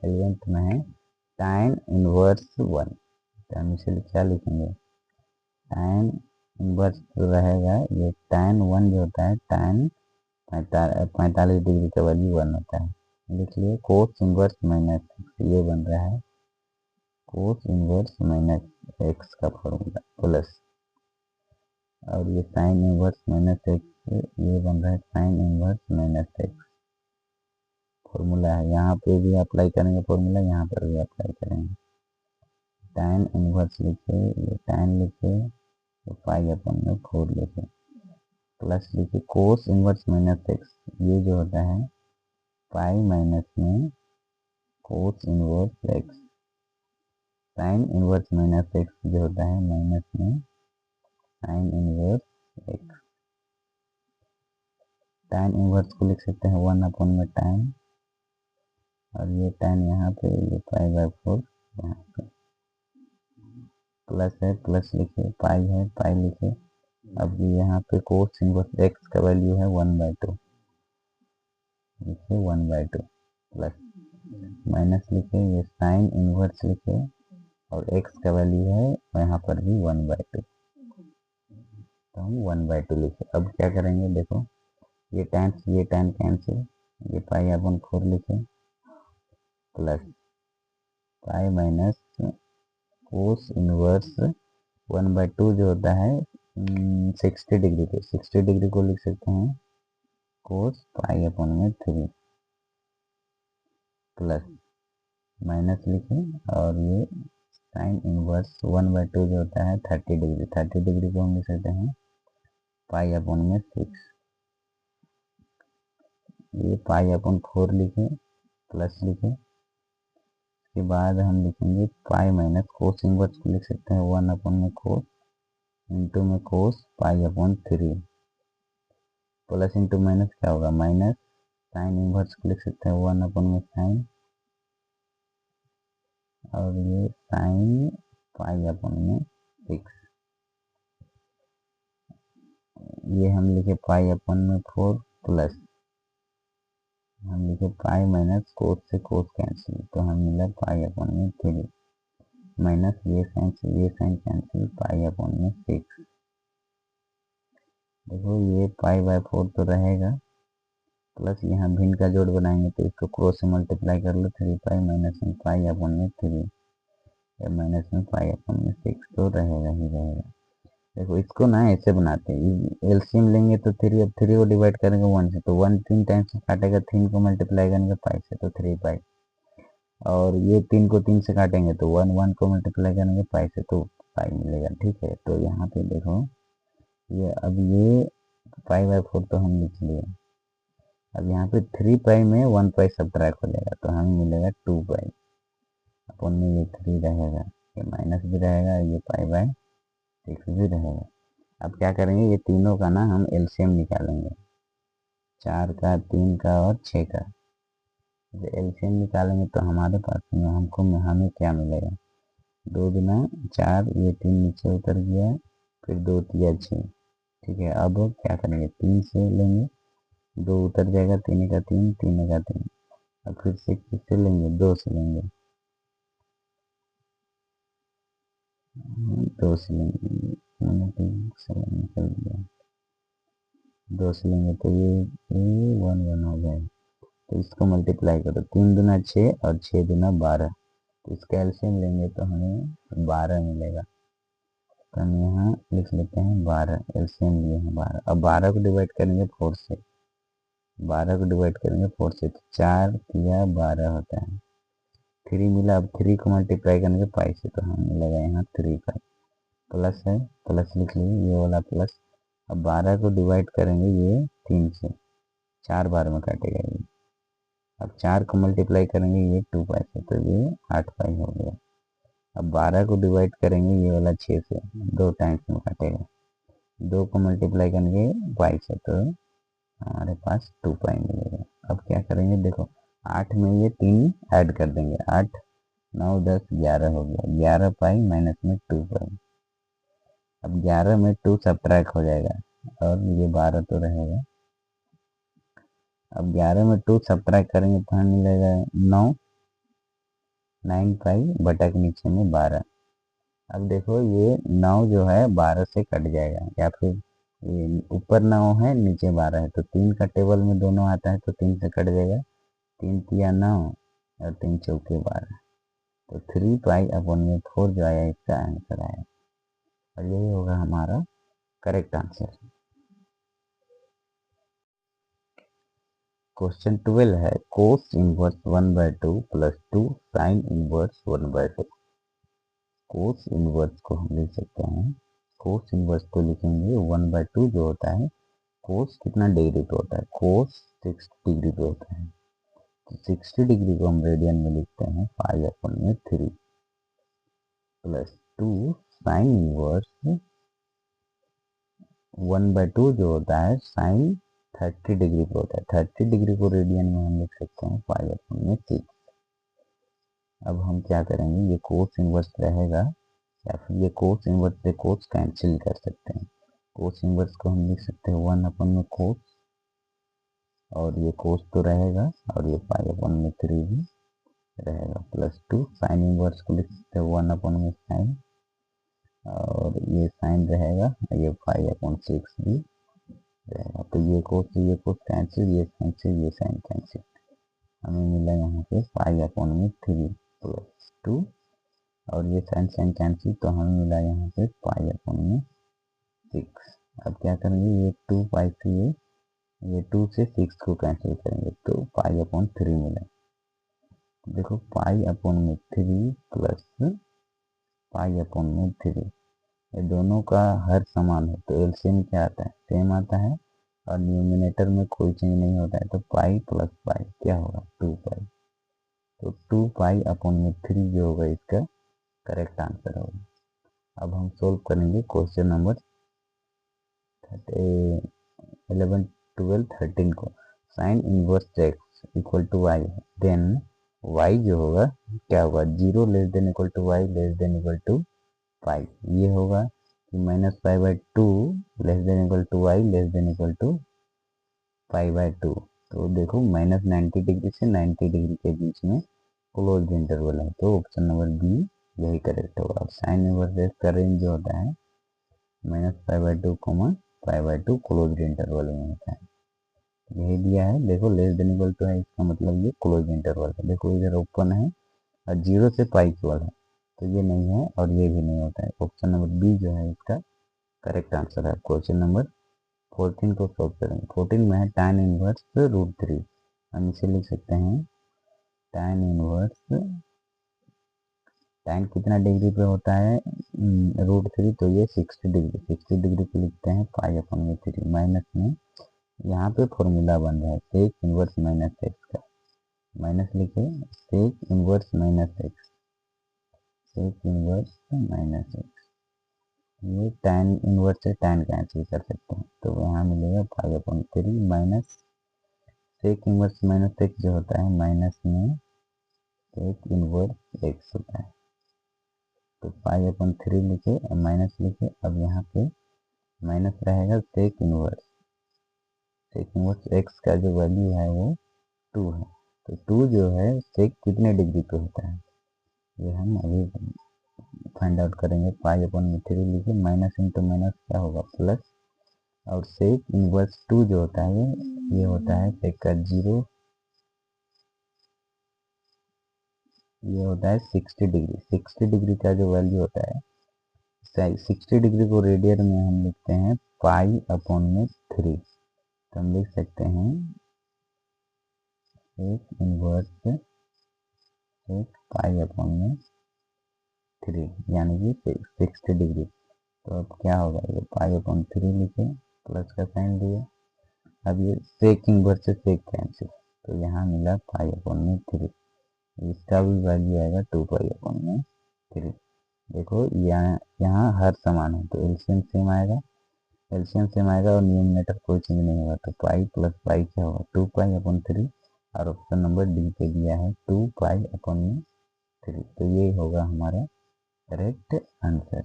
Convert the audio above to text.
11th में है tan inverse 1। तो हम इसे क्या लिखेंगे, tan इनवर्स जो रहेगा ये tan 1 जो होता है, tan 45 डिग्री का वैल्यू 1 होता है। लिख लिए कोस इनवर्स माइनस एक्स, ये बन रहा है कोस इनवर्स माइनस एक्स का फॉर्मूला प्लस, और ये साइन इनवर्स माइनस एक्स, ये बन रहा है sine inverse minus x formula है। यहाँ पे भी अप्लाई करेंगे फॉर्मूला, यहाँ पर भी अप्लाई करेंगे। tan इनवर्स लिखे, ये tan लिखे, तो पाई अपन में 4 लिखे, प्लस लिखे कोस इनवर्स माइनस एक्स, ये जो होता है पाई माइनस में cos inverse x, sine inverse minus x जो होता है माइनस में sign inverse x. tan inverse को लिख सकते हैं 1 में tan, और ये tan यहाँ पे, ये पाई बाय 4 यहाँ पे, प्लस है प्लस लिखे, पाई है पाई लिखे। अब यहाँ पे कोस इनवर्स एक्स का वैल्यू है 1/2, लिखे 1/2 प्लस माइनस लिखे, ये साइन इनवर्स लिखे, और एक्स का वैल्यू है यहाँ पर भी 1/2, तो हम 1/2 लिखे। अब क्या करेंगे देखो, ये tan कैंसिल, ये पाई अपन 4 लिखे, plus pi minus cos inverse 1/2 जो होता है 60 डिग्री को, 60 डिग्री को लिख सकते हैं कोस पाई अपन में 3, प्लस माइनस लिखे, और ये साइन इनवर्स 1/2 जो होता है 30 डिग्री, 30 डिग्री को हम लिख सकते हैं पाई अपन में 6, ये पाई अपन 4 लिखे, प्लस लिखे, उसके बाद हम लिखेंगे पाई माइनस कोस इनवर्स को लिख सकते हैं 1 में कोस, इंटू में कोस पाई अपन 3, प्लस इंटू माइनस क्या होगा माइनस, साइन इनवर्स को लिख सकते हैं 1 में साइन, और ये साइन पाई अपन में 6, ये हम लिखे पाई अपन में 4, प्लस हम लिखे पाई माइनस कोस से कोस कैंसिल, तो हम मिला पाई अपन में 3, माइनस ये साइन कैंसिल, पाई अपन में 6। देखो ये पाई बाय 4 तो रहेगा, प्लस यहाँ भिन्न का जोड़ बनाएंगे तो इसको क्रॉस से मल्टीप्लाई कर लो, 3 पाई माइनस में पाई अपन में 3, माइनस में पाई अपन में 6, तो रहेगा ही रहेगा। देखो इसको ना ऐसे बनाते हैं, एलसीएम लेंगे तो 3, अब 3 को डिवाइड करेंगे 1 से, तो 1 3 टाइम्स से काटेगा, 3 को मल्टीप्लाई करेंगे पाई से तो 3 पाई, और ये 3 को 3 से काटेंगे तो 1 को मल्टीप्लाई करेंगे पाई से तो पाई मिलेगा। ठीक है, तो यहाँ पे देखो ये, अब ये पाई बाय 4 तो हम लिख लिए, अब यहाँ पे 3 पाई में 1 पाई सब्ट्रैक्ट हो जाएगा, तो हमें मिलेगा 2 पाई, अपन में ये 3 रहेगा, ये माइनस भी रहेगा, ये पाई बाय 6 भी रहेगा। अब क्या करेंगे, ये तीनों का ना हम एलसीएम निकालेंगे, 4 का, 3 का और 6 का। एलसीएम निकालेंगे तो हमारे पास में हमें क्या मिलेगा, 2 गुना 4, ये 3 नीचे उतर गया, फिर 2 तिया 6। ठीक है, अब क्या करेंगे, 3 से लेंगे, 2 उतर जाएगा, 3 का 3, 3 का 3, अब फिर 6 किससे लेंगे, 2 से लेंगे, 2 से लेंगे, 3 से निकल गया, 2 से लेंगे तो ये 1 1 हो जाएगा, तो इसको मल्टीप्लाई करो, 3 दूना 6 और 6 दूना 12, तो इसका एलसीएम लेंगे तो हमें 12 मिलेगा, तो हम यहाँ लिख लेते हैं 12, एलसीएम लिए हैं 12। अब 12 को डिवाइड करेंगे 4 से, 12 को डिवाइड करेंगे 4 से, तो 4 तिया 12 होता है, 3 मिला, अब 3 को मल्टीप्लाई करेंगे पाई से, तो हमें मिलेगा यहाँ 3 पाई, प्लस है प्लस लिख लीजिए ये वाला प्लस। अब 12 को डिवाइड करेंगे ये 3 से, 4 बार में काटेगा ये, अब 4 को मल्टीप्लाई करेंगे ये 2 पाई से, तो ये 8 पाई हो गया। अब 12 को डिवाइड करेंगे ये वाला 6 से, 2 टाइम्स में काटेगा, 2 को मल्टीप्लाई करेंगे पाई से, तो हमारे पास 2 पाई मिलेगा। अब क्या करेंगे देखो, 8 में ये 3 ऐड कर देंगे, 8 9 10 11 हो गया, 11 पाई माइनस में 2 पाई, अब 11 में 2 सब्ट्रैक्ट हो जाएगा, और ये 12 तो रहेगा। अब 11 में 2 सब्ट्रैक्ट करेंगे तो हमें मिलेगा 9, 9 पाई बटा के नीचे में 12। अब देखो ये 9 जो है 12 से कट जाएगा, या फिर ये ऊपर 9 है नीचे 12 है, तो 3 का टेबल में दोनों आता है तो 3 से कट जाएगा। 3 तिया 9 और 3 चौके 12, तो 3 पाई अपॉन में 4 जो आया इसका आंसर आया, और यही होगा हमारा करेक्ट आंसर। क्वेश्चन 12 है cos inverse 1/2 plus 2 sine inverse 1/2। Cos inverse को हम लिख सकते हैं, कोस इनवर्स को लिखेंगे 1/2 जो होता है, कोस कितना डिग्री पे होता है, कोस 60 डिग्री पे होता है, तो 60 डिग्री को हम रेडियन में लिखते हैं 5/3 प्लस 2 साइन इनवर्स 1/2 जो होता है साइन 30 डिग्री पे होता है, 30 डिग्री को रेडियन में हम लिख सकते हैं 5/6। अब हम क्या करेंगे, ये कोस इनवर्स रहेगा, या फिर ये कोस इनवर्स से कोस कैंसिल कर सकते हैं। कोस इनवर्स को हम लिख सकते हैं 1/कोस, और ये कोस तो रहेगा, और ये 5/3 भी रहेगा, प्लस 2 साइन इनवर्स को लिख सकते हैं 1/साइन, और ये साइन रहेगा, ये 5/6 भी रहेगा। तो ये कोस कैंसिल, ये साइन से ये साइन कैंसिल, हमें मिला यहाँ पे 5/3 प्लस 2, और ये साइन साइन कैंसिल, तो हमें मिला यहाँ पे 5/6। अब क्या करेंगे, ये 2 पाई से ये 2 से 6 को कैंसिल करेंगे तो 5/3 मिला। देखो 5/3 प्लस 5/3, ये दोनों का हर समान है तो एलसीएम क्या आता है, सेम आता है, और न्यूमिनेटर में कोई चेंज नहीं होता है, तो पाई प्लस पाई क्या होगा 2 पाई, तो 2 पाई/3 जो होगा इसका करेक्ट आंसर होगा। अब हम सोल्व करेंगे क्वेश्चन नंबर 11, 12, 13 को। Sine inverse x equal to y, then y जो होगा क्या होगा, 0 less than equal to y less than equal to pi, ये होगा कि -π/2 less than equal to y less than equal to π/2। तो देखो -90 डिग्री से 90 डिग्री के बीच में क्लोज इंटरवल है, तो ऑप्शन नंबर बी यही करेक्ट होगा। साइन इनवर्स एक्स का रेंज जो होता है -π/2 π/2 क्लोज इंटरवल में होता है, यही दिया है। देखो लेस देन इक्वल टू है, इसका मतलब ये क्लोज इंटरवल है। देखो इधर ओपन है और 0 से पाई इक्वल है, तो ये नहीं है और ये भी नहीं होता है। ऑप्शन नंबर बी जो है इसका करेक्ट आंसर है। क्वेश्चन नंबर 14 को सॉल्व करेंगे। 14 में है tan इनवर्स √3, हम इसे लिख सकते हैं tan इनवर्स, tan कितना डिग्री पे होता है √3, तो ये 60 डिग्री, 60 डिग्री को लिखते हैं 5/3 माइनस में, यहाँ पे फॉर्मूला बन रहा है सेक इनवर्स माइनस एक्स का, माइनस लिखे sec inverse minus x, sec inverse minus x, ये tan इनवर्स से tan कैंसिल कर सकते हैं, तो यहाँ मिलेगा 5/3 minus sec inverse minus x जो होता है माइनस में सेक इनवर्स एक्स होता है, तो 5/3 लिखे माइनस लिखे। अब यहाँ पे माइनस रहेगा सेक इनवर्स एक्स का जो वैल्यू है वो 2 है, तो 2 जो है सेक कितने डिग्री पे होता है, ये हम अभी फाइंड आउट करेंगे। 5/3 लिखे, माइनस इंटू माइनस क्या होगा प्लस, और सेक इनवर्स 2 जो होता है ये होता है सेक का 0, ये होता है 60 डिग्री, 60 डिग्री का जो वैल्यू होता है, 60 डिग्री को रेडियन में हम लिखते हैं π/3, तो हम लिख सकते हैं सेक इनवर्स सेक π/3 यानी कि 60 डिग्री, तो अब क्या होगा, ये π/3 लिखे प्लस का साइन दिए, अब ये सेक इनवर्स से सेक कैंसिल, तो यहाँ मिला 5/3, इसका भी वैल्यू आएगा 2π/3। देखो यहाँ हर समान है तो एलसीएम सेम आएगा, एलसीएम सेम आएगा और न्यूमिनेटर कोई चेंज नहीं होगा, तो पाई प्लस पाई क्या होगा 2π/3, और ऑप्शन नंबर डी पे दिया है 2π/3, तो ये होगा हमारा करेक्ट आंसर।